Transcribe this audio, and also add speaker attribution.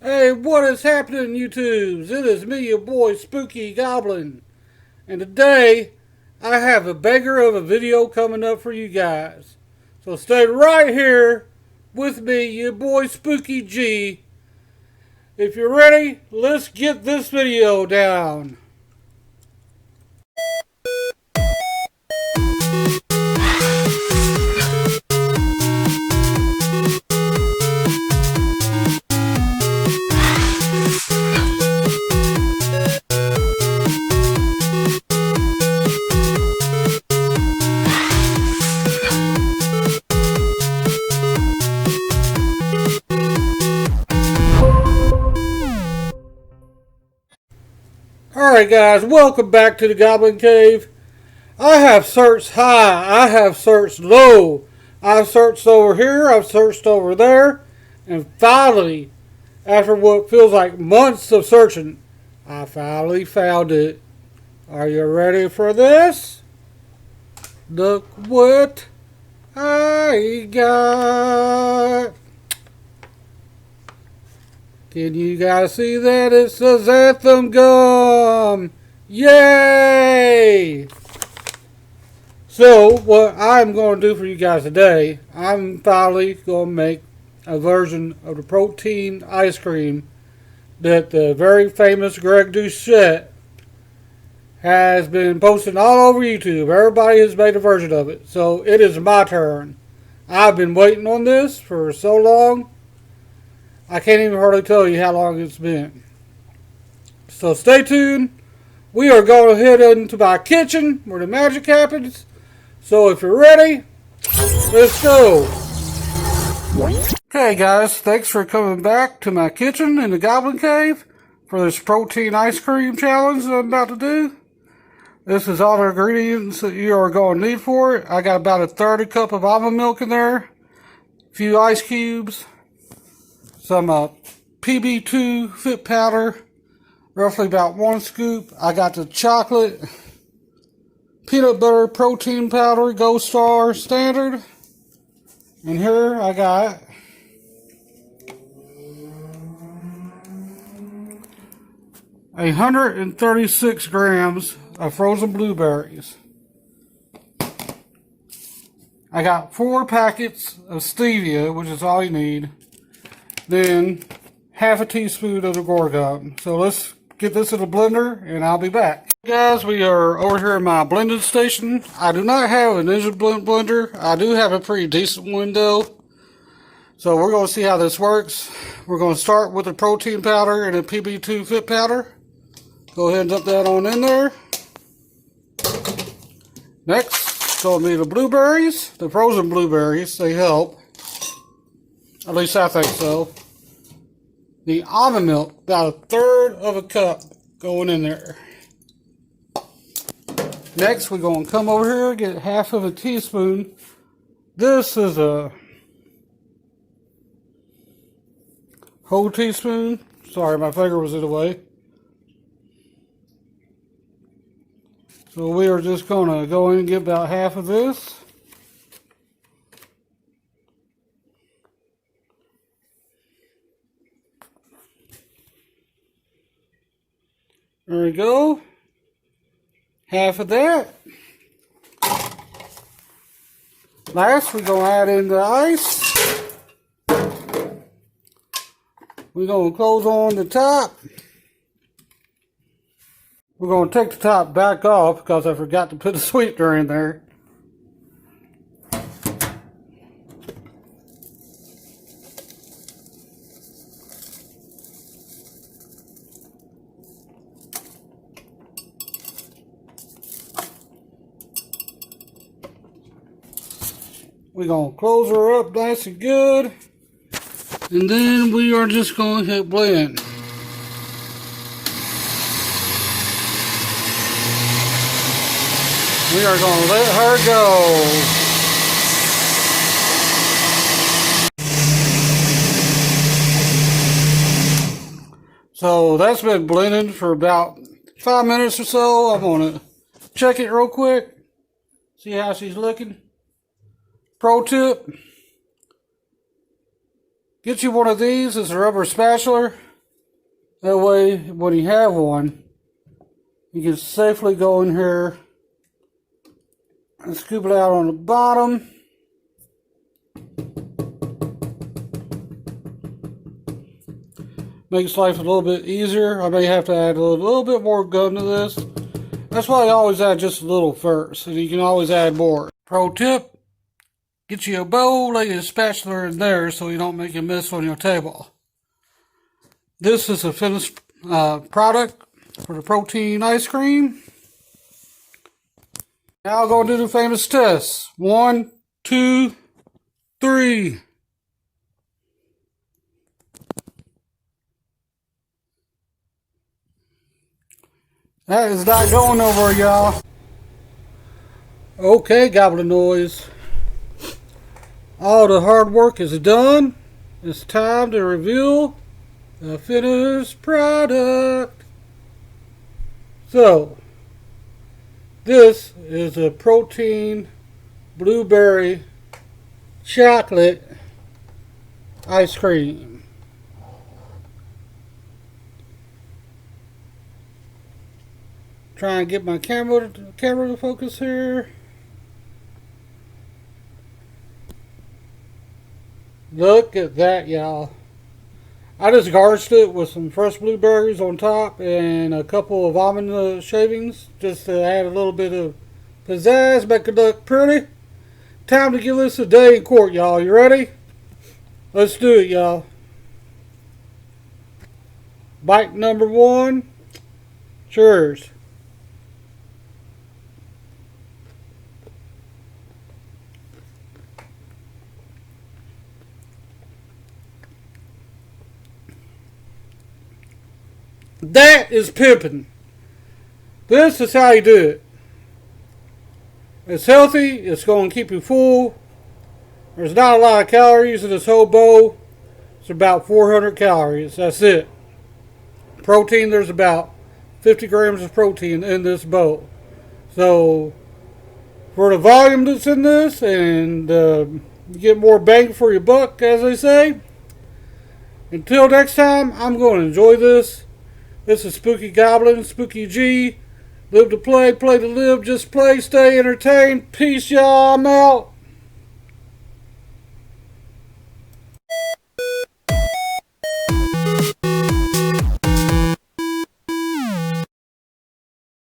Speaker 1: Hey, what is happening, YouTubes? It is me, your boy Spooky Goblin. And today, I have a banger of a video coming up for you guys. So stay right here with me, your boy Spooky G. If you're ready, let's get this video down. Alright guys, welcome back to the Goblin Cave. I have searched high, I have searched low, I've searched over here, I've searched over there, and finally, after what feels like months of searching, I finally found it. Are you ready for this? Look what I got. Can you guys see that? It says Anthem Gum! Yay! So, what I'm going to do for you guys today, I'm finally going to make a version of the protein ice cream that the very famous Greg Doucette has been posting all over YouTube. Everybody has made a version of it. So, it is my turn. I've been waiting on this for so long. I can't even hardly tell you how long it's been. So stay tuned. We are going to head into my kitchen where the magic happens. So if you're ready, let's go. Okay guys, thanks for coming back to my kitchen in the Goblin Cave for this protein ice cream challenge that I'm about to do. This is all the ingredients that you are going to need for it. I got about a third a cup of almond milk in there, a few ice cubes, some PB2 Fit powder, roughly about 1 scoop. I got the chocolate peanut butter protein powder, Gold Star standard. And here I got a 136 grams of frozen blueberries. I got 4 packets of stevia, which is all you need. Then half a teaspoon of the Gorgon. So let's get this in a blender and I'll be back. Guys, we are over here in my blending station. I do not have a Ninja blender. I do have a pretty decent one though. So we're going to see how this works. We're going to start with the protein powder and the PB2 Fit powder. Go ahead and dump that on in there. Next, going to be the blueberries. The frozen blueberries, they help. At least I think so. The almond milk, about a third of a cup going in there. Next, we're going to come over here and get half of a teaspoon. This is a whole teaspoon. Sorry, my finger was in the way. So we are just going to go in and get about half of this. There we go. Half of that. Last, we're going to add in the ice. We're going to close on the top. We're going to take the top back off because I forgot to put the sweetener in there. We're going to close her up nice and good. And then we are just going to hit blend. We are going to let her go. So that's been blending for about 5 minutes or so. I'm going to check it real quick. See how she's looking. Pro tip, get you one of these. It's a rubber spatula. That way, when you have one, you can safely go in here and scoop it out on the bottom. Makes life a little bit easier. I may have to add a little bit more gum to this. That's why I always add just a little first, and you can always add more. Pro tip, get you a bowl, lay your spatula in there so you don't make a mess on your table. This is a finished product for the protein ice cream. Now I'll go do the famous test. 1, 2, 3. That is not going over, y'all. Okay, gobbling noise. All the hard work is done. It's time to reveal the finished product. So, this is a protein blueberry chocolate ice cream. Try and get my camera to focus here. Look at that, y'all. I just garnished it with some fresh blueberries on top and a couple of almond shavings just to add a little bit of pizzazz, make it look pretty. Time to give this a day in court, y'all. You ready? Let's do it, y'all. Bite number 1. Cheers. That is pimping. This is how you do it. It's healthy. It's going to keep you full. There's not a lot of calories in this whole bowl. It's about 400 calories. That's it. Protein, there's about 50 grams of protein in this bowl. So, for the volume that's in this, and you get more bang for your buck, as they say. Until next time, I'm going to enjoy this. This is Spooky Goblin, Spooky G. Live to play, play to live, just play, stay entertained. Peace, y'all. I'm out.